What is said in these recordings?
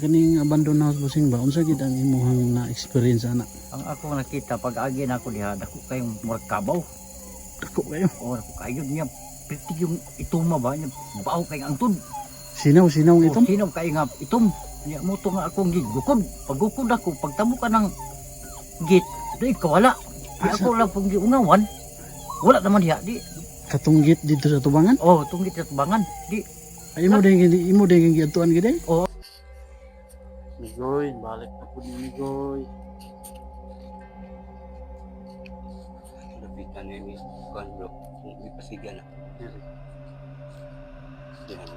Kaning abandoned house busing ba unsa gid ang imong na experience ana? Ang ako nakita pag agi na ako diha dako kayong murag kabaw. Dako kayo. O dako kayo niya pitig yung ituma ba niya baw kay angtod. Sinaw ang itom. Sino kay nga itom. Niya mo to nga akong gigukod. Pagukod ako pagtamo ka ng gate, di ka wala. Di Asa? ako lang pong giungawan. Wala naman diha di. Katunggit dito sa tubangan. Oh, tunggit sa tubangan. Di. Ay imo din giatuan gid eh. Oh. Migoy, balik na po ni Migoy. Lapitan na yung kuhan bro. May pasigan na. Yan.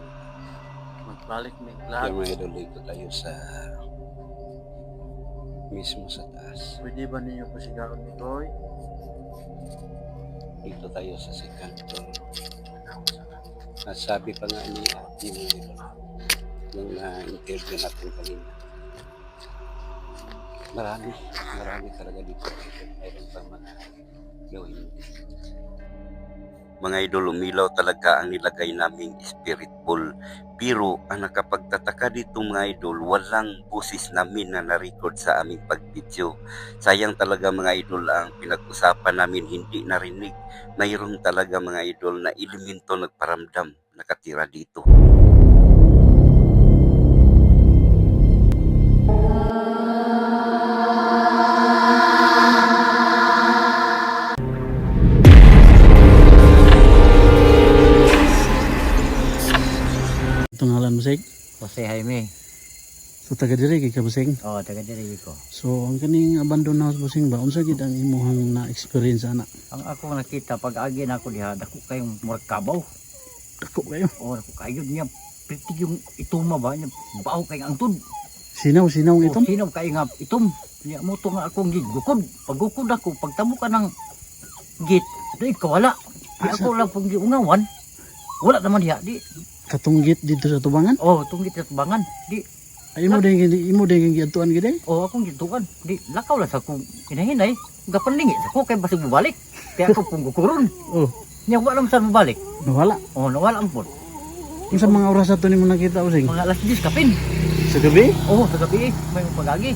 Magbalik ni Kaya mga idol, dito tayo sa mismo sa taas. Pwede ba ninyo pasigaron Migoy? Dito tayo sa second floor. At sabi pa nga ni Ate mga idol, yung na-interview natin kanina. Marami talaga dito. Mayroon pa mga gawin. Mga idol, umilaw talaga ang nilagay naming spirit ball. Pero ang nakapagtataka dito mga idol, walang boses namin na na-record sa aming pag-video. Sayang talaga mga idol, ang pinag-usapan namin hindi narinig. Mayroon talaga mga idol na elemento nagparamdam nakatira dito. Ito ngalan busing. Jose Jaime. So taga diri kay ka busing. Oh, taga diri ko. So ang kaning abandoned house busing ba unsa gid ang imong na experience ana? Ang ako nakita pag agi na ako diha dako kayong murag kabaw. Dako kayo. O dako kayo niya pitig yung ituma ba niya baw kay angtod. Sinaw ang itom. Sino kay nga itom. Niya mo to nga akong gigukod. Pagukod ako pagtamo ka ng gate, di ka wala. Di Asa? ako lang pong giungawan. Wala naman diha di. Katunggit dito sa tubangan. Oh, tunggit sa tubangan. Di. Ay imo din giatuan gid eh. Oh, akong gituan. Di lakaw lang sa akong hinahinay. Gapanlingi sa ko kay basig bubalik. Kaya ako pong gukuron. Oh, Niya wala man sa bubalik. nawala. Oh, nawala ang po. Unsa mga oras ato nimo nakita busing? Mga alas 10 kapin. Sa gabi? Oh, sa gabi may pagagi.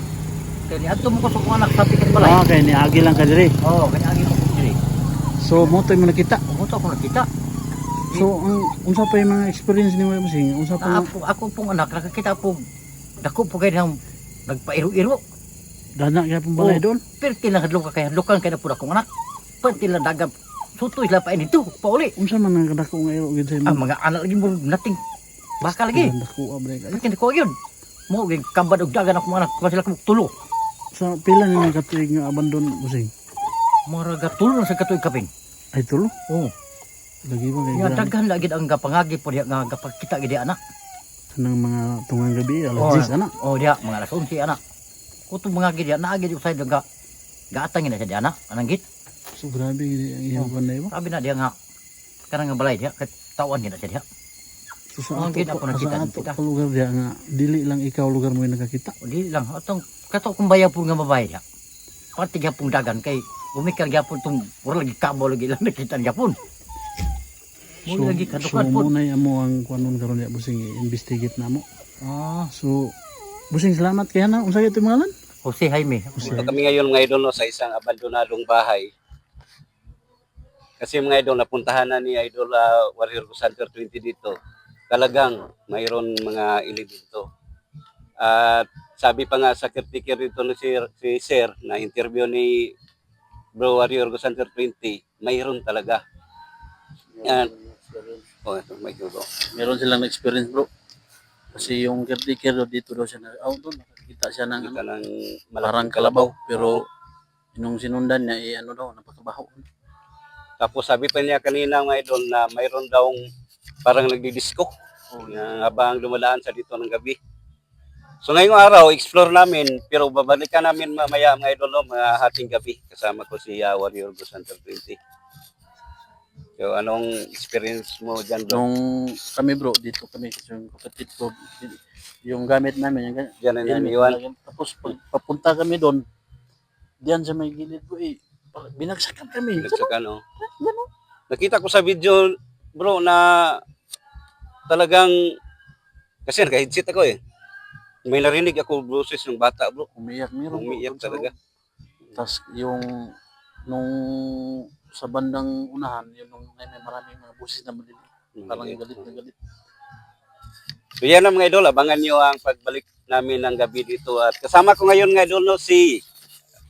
Kaya ni adto mo ko sa kong anak sa pikat balay. Ah, kay ni agi lang ka diri. Oh, kaya agi ko diri. So mo to mo nakita. Umuto ako nakita. So ang unsa pa yung mga experience nimo busing? Unsa pa Ako pong anak nakakita po dako po kay nang nagpairo-iro. dana kaya pong balay Oh. doon? Pero tilang hadlok ka kay hadlokan kay na po akong anak. Pati lang dagap. Sutoy la pa dito pauli. Unsa man ang kadako nga iro gid sa Ah, imo? mga anak lagi mo nating baka lagi. Dako abray kayo. Akin ko yun. Mo gay kambad og dagan akong anak pa sila kamo tulo. Sa pila ni mga katuig nga abandon busing? Mga gatulo na sa katuig kapin. Ay tulo. Oh, Lagi ba kay nga grabe. daghan lagi ang gapangagi po diha nga gapakita gid anak. Kanang mga tungang gabi Oh, alas 10 ana. Oh, diha mga alas 11 anak. Kuto mga gid diha naagi usay daga gaatangin na sa diha anak anang git. So grabe gid ang iyang panday mo. Sabi na diha nga kanang nga balay diha kat tawan gid na siya diha. So sa Ang ato gid ako nakita sa kita. ato lugar diya nga dili lang ikaw lugar mo yung nakakita. O di lang atong kato kung bayapon nga babae diha. Pati gyapon dagan kay umikal gyapon tong puro lagi kabo lagi lang nakita gyapon. So, Mo lagi so kadukan po. muna amo ang kuanon karon diya busing investigate namo. Ah, So busing salamat kay na unsa gyud mga ngalan? Jose Jaime. Jose. Dito kami ngayon mga idol no, sa isang abandonadong bahay. Kasi mga idol, napuntahan na ni Idol Warrior Center 20 dito. Talagang mayroon mga elemento. At sabi pa nga sa caretaker dito ni si Sir na interview ni Bro Warrior Center 20, mayroon talaga. Yan. Oh, ito, may dulo. Meron silang experience bro. Kasi yung caretaker dito daw siya na out doon nakita siya ng Kita ng parang malaking kalabaw pero nung sinundan niya ano daw napakabaho. Tapos sabi pa niya kanina mga idol na mayroon daw parang nagdi-disco na habang lumalaan sa dito ng gabi. So ngayong araw, explore namin pero babalikan namin mamaya mga idol no, mga hating gabi kasama ko si Warrior Center 20. So anong experience mo dyan bro? Nung kami bro dito kami kasi yung kapatid ko yung gamit namin yung Dyan na helmet, iwan. tapos pag papunta kami doon diyan sa may gilid bro binagsakan kami. Nagsakan no. Nakita ko sa video bro na talagang kasi naka-headset ako eh. May narinig ako boses ng bata bro. Umiyak meron bro. Umiiyak Doon sa talaga. loob. Tas yung nung sa bandang unahan, yun nung may maraming mga busis na maliit. Parang galit na galit. So yan ang mga idol, abangan nyo ang pagbalik namin ng gabi dito. At kasama ko ngayon mga idol no, si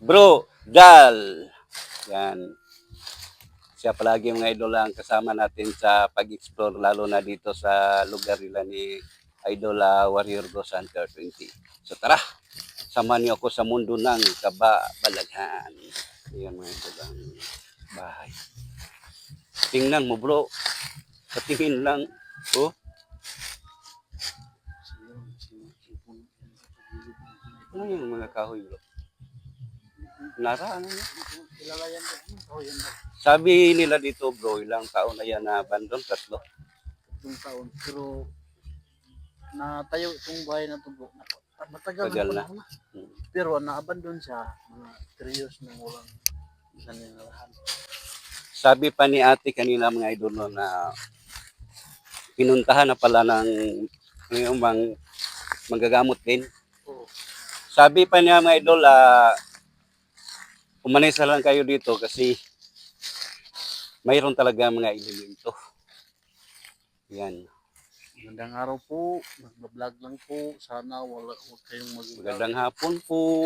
Bro Dal. Yan. Siya palagi mga idol ang kasama natin sa pag-explore lalo na dito sa lugar nila ni Idol Warrior Bros Hunter 20. So tara, samahan niyo ako sa mundo ng kababalaghan. Ayan mga idol ang bahay. Tingnan mo bro, patingin lang. Oh, ano yung mga kahoy bro? Nara, ano yun? Kilalayan ko. Oh, yan bro. Sabi nila dito bro, ilang taon na yan na abandon? 3. Itong taon. Pero natayo itong bahay na ito bro. Matagal Tagal na. na. panahon na. Pero na-abandon siya. Mga 3 years nang walang naninilahan. Sabi pa ni ate kanina mga idol no, na pinuntahan na pala ng yung manggagamot din. Oo. Sabi pa niya mga idol, umalis na lang kayo dito kasi mayroon talaga mga elemento. Yan. Magandang araw po. Nag-vlog lang po. Sana huwag kayong Magandang hapon po.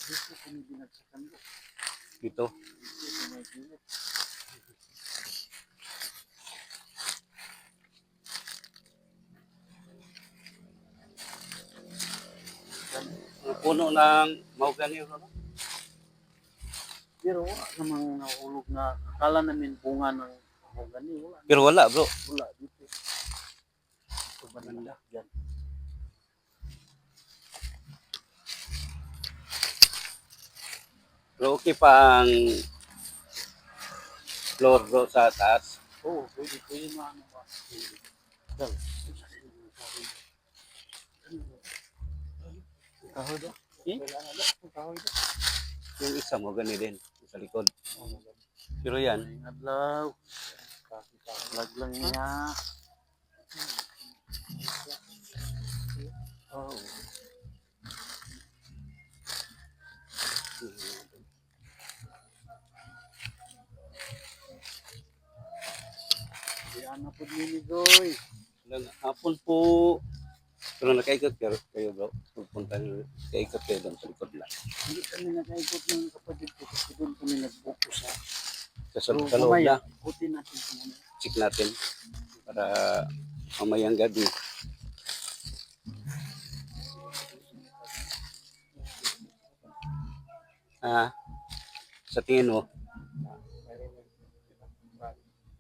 Dito kami binagsakan po. Dito. Dito may gilid. Ang puno ng mahogany. No? Pero wala namang nahulog na. Akala namin bunga ng mahogany. Wala. Pero wala bro. Wala dito. Ito ba nila? Yan. Pero okay pa ang floor bro sa taas. Oo, pwede. Pwede maano ba? Dal. Kahoy ba? Kailangan ba? Kahoy ba? Yung isa mahogany din sa likod. Pero yan, Ngayong adlaw. Vlog lang niya. Oh. Yan na po Goy. magandang hapon po. Pero nakaikot kayo bro. Pupunta nyo, nakaikot kayo doon sa likod lang. Hindi kami nakaikot ng kapatid ko kasi doon kami nag-focus sa Sa loob na, ikutin natin kung ano. check natin para mamayang gabi. Sa tingin mo,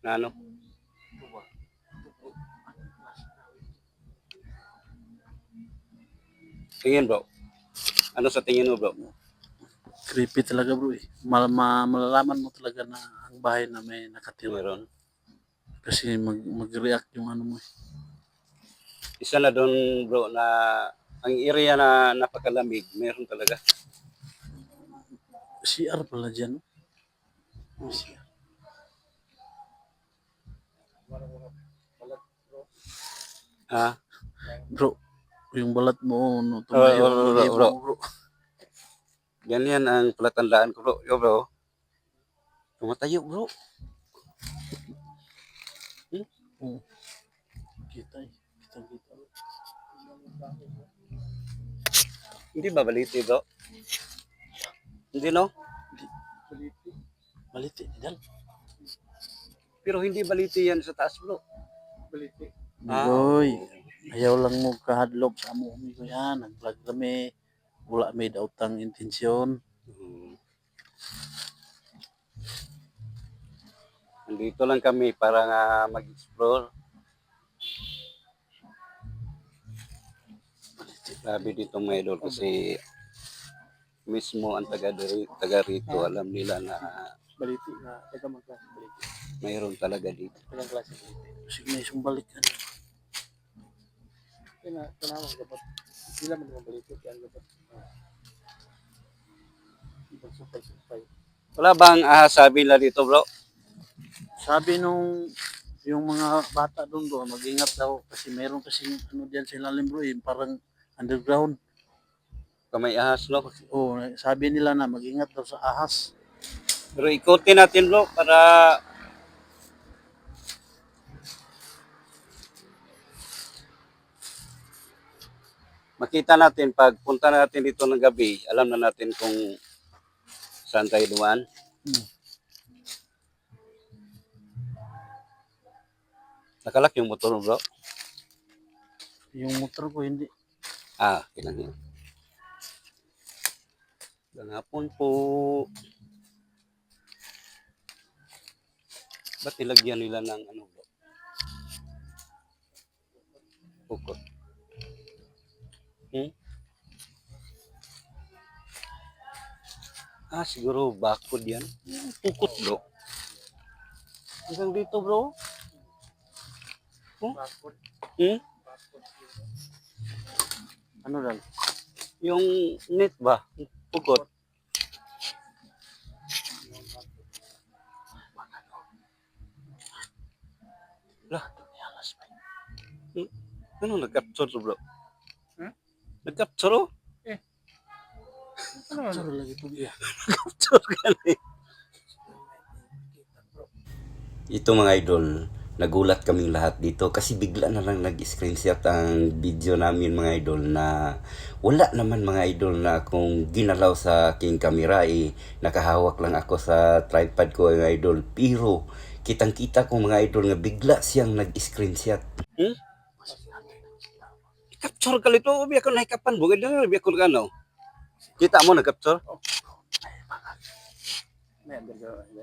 na ano? Tingin bro. Ano sa tingin mo bro? Creepy talaga bro eh. Malalaman mo talaga na ang bahay na may nakatira. Meron. Kasi mag-react yung ano mo eh. Isa na doon bro na ang area na napakalamig, meron talaga. CR pala dyan. No? CR. Bro, yung balat mo, no, tumayo. Bro. Ganyan ang palatandaan ko bro. Yo bro. Tumatayo bro. Oh. Kita eh. Kita. Hindi ba baliti bro? Hindi no? Baliti. Baliti. Dal. Pero hindi baliti yan sa taas bro. Baliti. Ah. Boy, ayaw lang mo kahadlok sa amo ko yan. Nag-vlog kami. Wala may dautang intensyon. Nandito lang kami para nga mag-explore. Grabe dito mga idol kasi mismo ang taga rito alam nila na Baliti na taga magklase baliti. mayroon talaga dito. Taga klase baliti. Sige na isang balik ka na. Tanawa dapat. Sila man naman baliti. Kaya dapat. Supay. Wala bang sabi nila dito bro? Sabi nung yung mga bata doon bro, mag-ingat daw kasi meron kasi ano diyan sa ilalim bro, yung parang underground. Kamay ahas, no? Oh, sabi nila na mag-ingat daw sa ahas. Pero ikutin natin bro para makita natin pag punta natin dito ng gabi, alam na natin kung saan tayo dumaan. Hmm. Nakalak yung motor mo, bro. Yung motor ko hindi. Kailan yun. Magandang hapon po. Ba't nilagyan nila ng ano, bro? Pukot. Siguro bakod yan. Pukot, bro. Hanggang dito, bro. Ano lang? Yung net ba? Pukot. Lah, ano nag-capture to, bro? Nag-capture, oh? Capture lagi po iya. Capture ka na eh. Ito mga idol, nagulat kaming lahat dito kasi bigla na lang nag-screenshot ang video namin mga idol na wala naman mga idol na akong ginalaw sa aking camera nakahawak lang ako sa tripod ko mga idol, pero kitang-kita ko mga idol nga bigla siyang nag-screenshot. Capture ka lito, ubi ako nahikapan bugad na, ubi ako ano. Kita mo nag-capture? May underground hindi.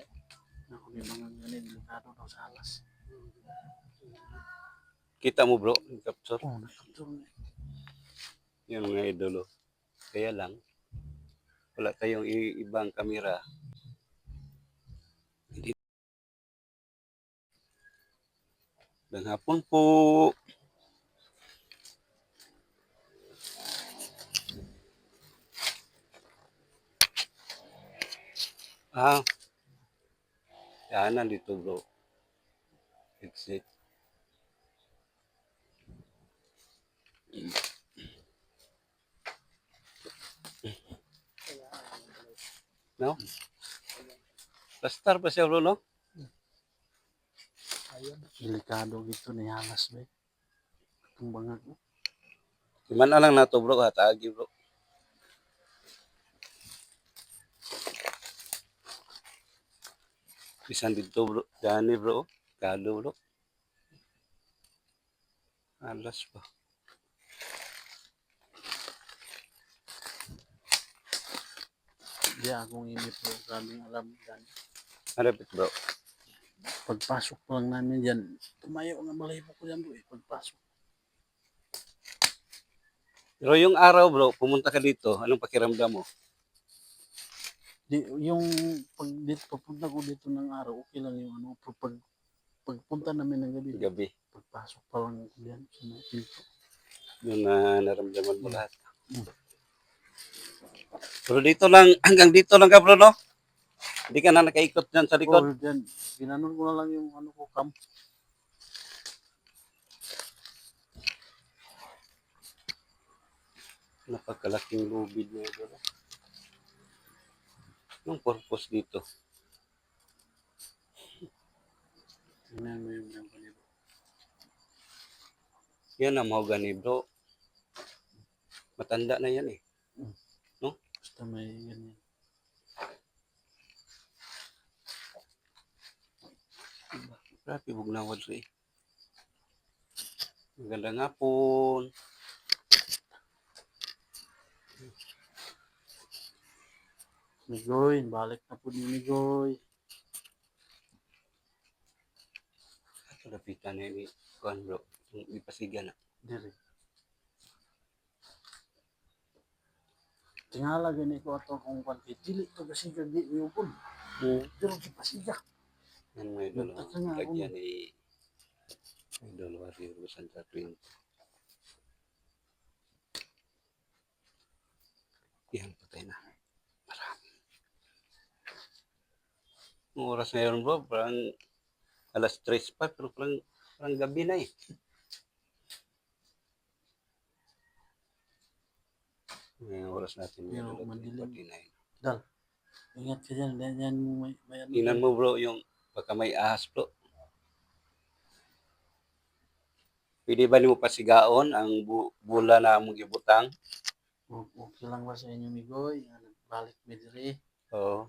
Ako may mga ganun delikado daw sa alas. Kita mo bro, nag-capture. Oh, na-capture na. Yan mga idol. Kaya lang, wala tayong ibang kamera. Hindi. Magandang hapon po. Yan nandito bro. Exit. No? Pastar pa siya bro, no? Delikado gitu ni alas be. Itong bangag mo. Gimana lang na to bro, hatagi bro. Bisan dito bro, dani bro. Kado bro. Alas pa. Di akong inip bro, kaming alam dyan. Harapit bro. Pagpasok pa lang namin dyan, tumayo na balahibo ko dyan bro eh, pagpasok. Pero yung araw bro, pumunta ka dito, anong pakiramdam mo? Yung pag dito, papunta ko dito ng araw, okay lang yung ano, pagpunta namin ng gabi, Gabi. pagpasok pa lang ako dyan sa mga pinto. Yung naramdaman mo lahat. Pero dito lang, hanggang dito lang ka bro, no? Hindi ka na nakaikot dyan sa likod. Oh, dyan, ginanon ko na lang yung ano ko, camp. Napakalaking lubid na ito. Anong purpose dito? Tingnan mo yung ganyan bro. Yan ang mahogany bro. Matanda na yan eh. Basta may ganyan. Grabe, bugnawad siya eh. Magandang hapon. Migoy, balik na po ni Migoy. Lapitan na ni Kuan bro. Di pasigan na. Diri. Tingala gani ko ato kung kwanti. Dili to kasi gagi uyupon. Pero di pasiga. Yan mga idol. Nagtaka nga ako. Lagyan ni Idol Warrior Santa Twin. Yan, patay na. Marami. Ang oras ngayon bro, parang Alas 3 pa, pero parang gabi na eh. Ngayong oras natin, Pero mga idol, madilim. 3:49. Dal, ingat ka dyan. Yan may ano Tingnan dyan. mo bro, yung baka may ahas bro. Pwede ba nimo pasigaon ang bula na among gibutang? Okay lang ba sa inyo, Migoy? Nga nagbalik mi diri. Oo.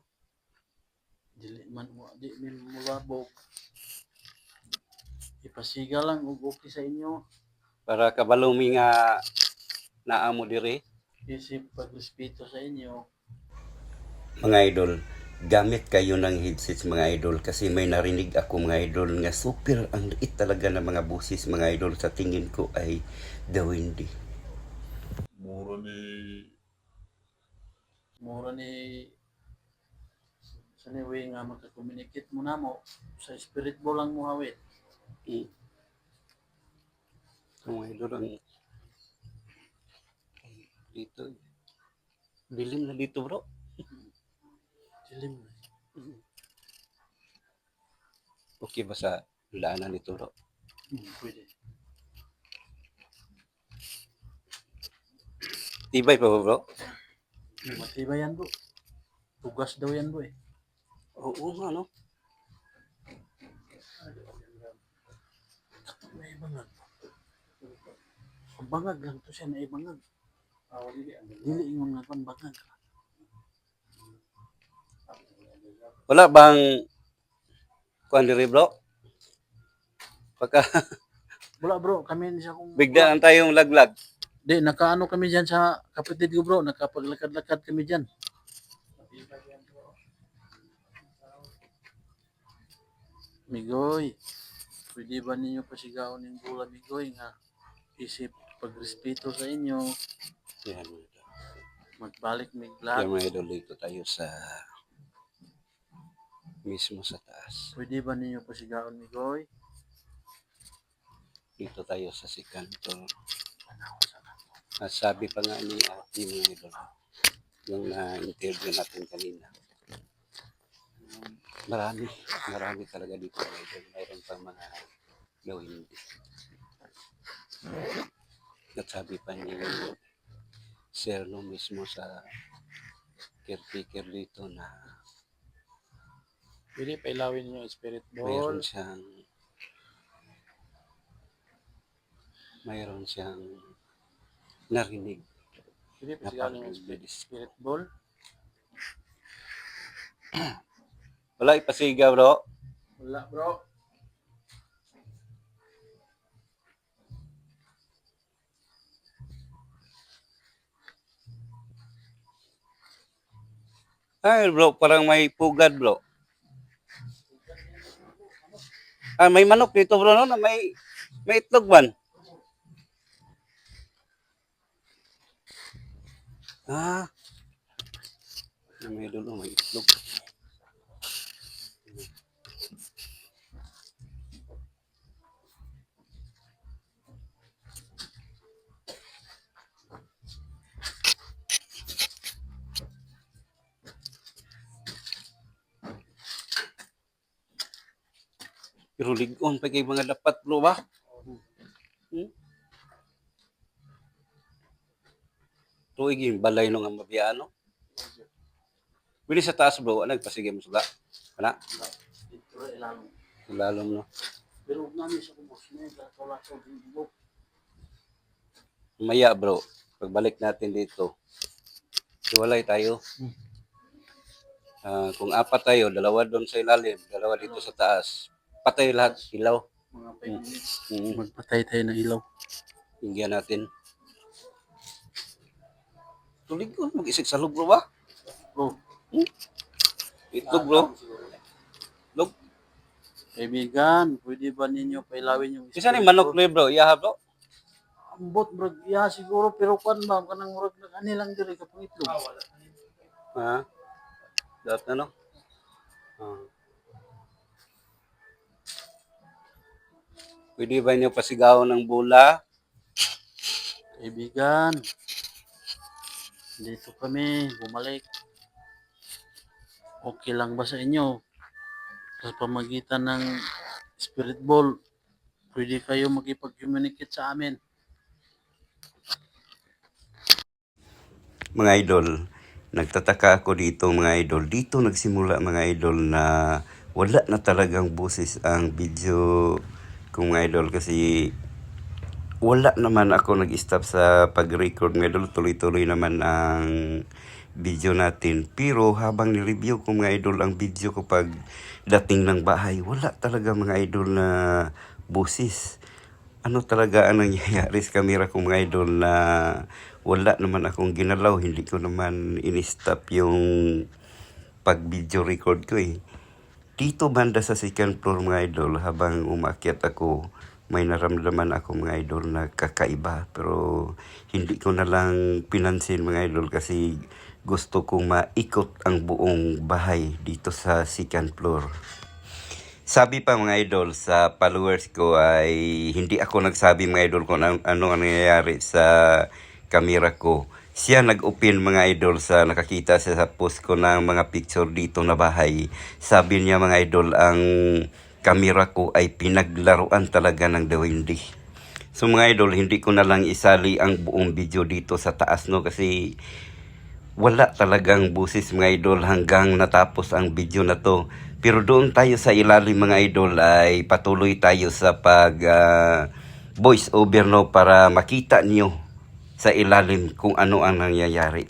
Dili man mo, di min mulabog. Ipasiga lang ug okay sa inyo. Para kabalumi nga naamo diri. Isip pagrespeto sa inyo. Mga idol, gamit kayo ng headsets mga idol kasi may narinig ako mga idol nga super ang liit talaga ng mga busis mga idol sa tingin ko ay The Windy. Mura ni sa niwi nga magka-communicate mo na mo. Sa spirit mo lang mo hawit. Mga idol ang dito. Dilim na dito bro. Dilim na. Okay ba sa daanan nito bro? Pwede. Tibay pa ba bro? Matibay yan bro. Tugas daw yan bro eh. Oo nga no. May bangag. Ang bangag lang to siya na ibangag. Dili ingon nga kon bangag. Wala bang kuan diri bro? Pagka Wala bro, kami ni siya kung biglaan tayong laglag. Di, nakaano kami dyan sa kapatid ko bro, nakapaglakad-lakad kami dyan. Migoy, pwede ba ninyo pasigaon ng bula, Migoy, nga isip pagrespeto sa inyo, Yan, magbalik mig yan vlog. mga idol, dito tayo sa mismo sa taas. Pwede ba ninyo pasigaon, Migoy? Dito tayo sa second floor. Sabi pa nga ni Ate mga idol, yung na-interview natin kanina. Marami talaga dito mga idol. Mayroon pang mga gawin. At sabi pa ni Sir no mismo sa caretaker dito na Pwede pa ilawin niyo yung spirit mayroon ball. siyang narinig Pwede na pasigaon parang yung nagdidis. spirit ball. Wala ipasigaw bro. Wala bro. Ay bro, parang may pugad bro. May manok dito bro no, na may itlog ban. May dulo, may itlog. Pero ligon pa kay mga dapat bro ba? Tuig yung balay no nga mabiyano. Bili sa taas bro, nagpasige mo suga. Kana? Dito ilang. Lalom no. Pero huwag namin sa kubos na yung lakaw-lakaw din bro. Maya bro, pagbalik natin dito, iwalay tayo. Kung apat tayo, dalawa doon sa ilalim, dalawa dito sa taas. Patay lahat, ilaw. Mga 5 minutes. Mm. Magpatay tayo ng ilaw. Hinggan natin. Tulig ko, mag-isig sa loob bro ba? Bro, Itlog bro. Log. kaibigan, pwede ba ninyo pailawin yung Isa ni manok na bro, iyaha bro. Ambot bro, ya siguro pero kan ba kanang murag ani lang diri ka pangitlog. Ha? Dapat na no? Pwede ba niyo pasigawan ng bula? Kaibigan, dito kami bumalik. Okay lang ba sa inyo? Sa pamagitan ng Spirit Ball, pwede kayo makipag-communicate sa amin. Mga idol, nagtataka ako dito mga idol. Dito nagsimula mga idol na wala na talagang boses ang video kong mga idol kasi wala naman ako nag-stop sa pag-record mga idol. Tuloy-tuloy naman ang video natin. Pero habang ni-review ko mga idol ang video ko pag dating ng bahay, wala talaga mga idol na boses. Ano talaga ang nangyayari sa camera ko mga idol na wala naman akong ginalaw, hindi ko naman in-stop yung pag-video record ko eh. Dito banda sa second floor mga idol, habang umakyat ako, may naramdaman ako mga idol na kakaiba. Pero hindi ko na lang pinansin mga idol kasi gusto kong maikot ang buong bahay dito sa second floor. Sabi pa mga idol sa followers ko ay hindi ako nagsabi mga idol kung ano ang nangyayari sa camera ko. Siya nag-open mga idol sa nakakita siya sa post ko ng mga picture dito na bahay. Sabi niya mga idol ang camera ko ay pinaglaruan talaga ng Dewindi. So mga idol, hindi ko na lang isali ang buong video dito sa taas no kasi wala talagang busis mga idol hanggang natapos ang video na to. Pero doon tayo sa ilalim mga idol ay patuloy tayo sa pag voice over no para makita niyo sa ilalim kung ano ang nangyayari.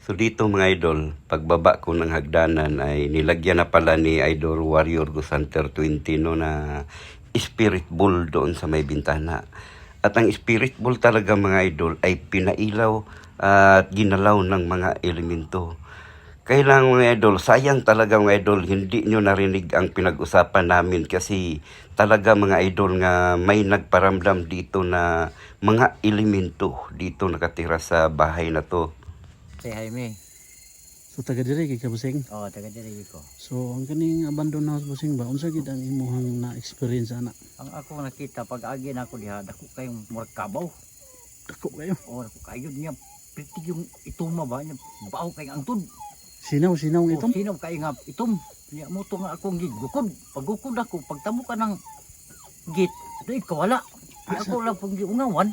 So dito mga idol, pagbaba ko ng hagdanan ay nilagyan na pala ni Idol Warrior Gusanter 20 no na spirit ball doon sa may bintana. At ang spirit ball talaga mga idol ay pinailaw at ginalaw ng mga elemento. Kailangan mga idol, sayang talaga mga idol, hindi nyo narinig ang pinag-usapan namin kasi talaga mga idol nga may nagparamdam dito na mga elemento dito nakatira sa bahay na to. Si Jaime. So taga diri kay ka Busing. Oh, taga diri ko. So ang kaning abandoned house Busing ba unsa gid ang imong na-experience ana? Ang ako nakita pag agi na ako diha, dako kayong murag kabaw. Dako kayo. Oh, dako kayo niya. Piti yung ituma ba niya. Baho kay ang tud. Sinaw ang itom. Sino kay nga itom. Niya mo to nga akong gigukod. Pagukod ako, pagtamo ka ng gate, di ka wala. Di ako lang pag giungawan.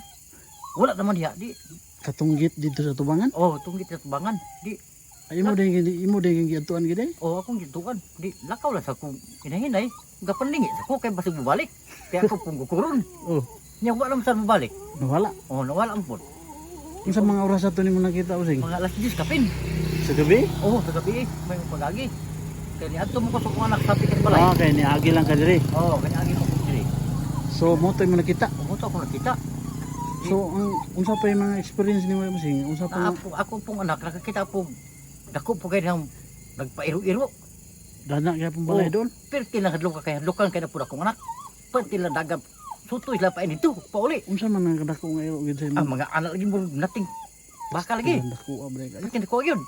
Wala naman diha. Di, Katunggit dito sa tubangan. oh, tunggit sa tubangan. Di, Ay mo ding giatuan gid eh. oh, akong gituan. Di, lakaw lang sa akong hinahinay. Gapanlingi sa ko kay basig bubalik. Kaya ako kung gukuron. Oh, Niya wala man sa bubalik. nawala. Oh, nawala ang pod. Unsa mga oras ato nimo nakita Busing? Mga alas 10 kapin. Sa gabi? Oh, sa gabi may pagagi. Kaya ni adto mo ko sa kung anak sa pikat balay. Ah, kay niagi lang ka diri. Oh, kanya agi ko diri. So mo tay mo nakita. Umuto ako nakita. So ang unsa pa yung mga experience nimo Busing? Unsa pa Ako pong anak nakakita po dako po kay nang nagpairo-iro. dana kaya pong balay doon? Pero tinahadlok ka kay hadlokan kay na po akong anak. Pati la dagat sutoy la pa dito pauli. Unsa man ang kadako ngayo gid sa Ang imo? mga anak lagi mo nating baka lagi. Dako abray kayo. Pati ko yun.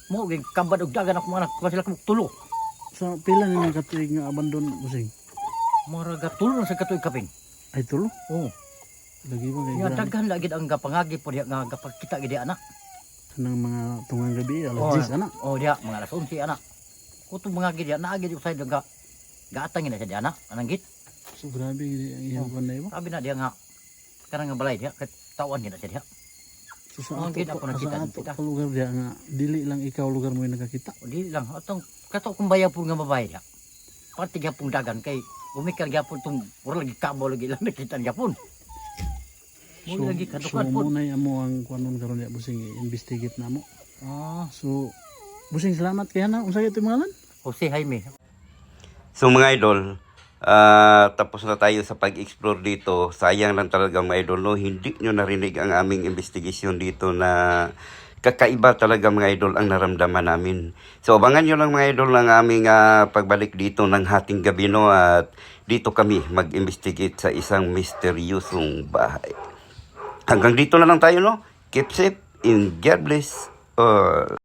Mo gay kabad og dagan ako mga anak kasi sila tulo. Sa pila ni mga katuig nga abandon Busing? Mga tulo na sa katuig kapin. Ay tulo. Oh, Lagi ba kay nga grabe. daghan lagi ang gapangagi po diha nga gapakita gid anak. Nang mga tungang gabi Oh, alas 10 ana. Oh, diha mga alas 11 anak. Kuto mga gid diha naagi di usay daga gaatang ina sa diha anak anang git. So grabe gid ang iyang panay mo. Sabi na diha nga kanang nga balay diha kat tawan gid na siya diha. So sa Oh, ato gid ako nakita sa ato kita. ka lugar diya nga dili lang ikaw lugar mo yung nakakita. O di lang atong kato kung bayaw po nga babae diha. Pati gyapon dagan kay umikal gyapon tong puro lagi kabaw lagi lang nakita gyapon. So, Mo lagi so kadukan po. muna amo ang kuanon karon diya Busing investigate namo. Ah, So Busing salamat kaya na unsa ito ngalan? Jose Jaime. So mga idol, tapos na tayo sa pag-explore dito. Sayang lang talaga mga idol, no? Hindi nyo narinig ang aming investigation dito na kakaiba talaga mga idol ang naramdaman namin. So abangan nyo lang mga idol ang aming pagbalik dito ng hating gabi, no? At dito kami mag-investigate sa isang misteryosong bahay. Hanggang dito na lang tayo, no? Keep safe and God bless all.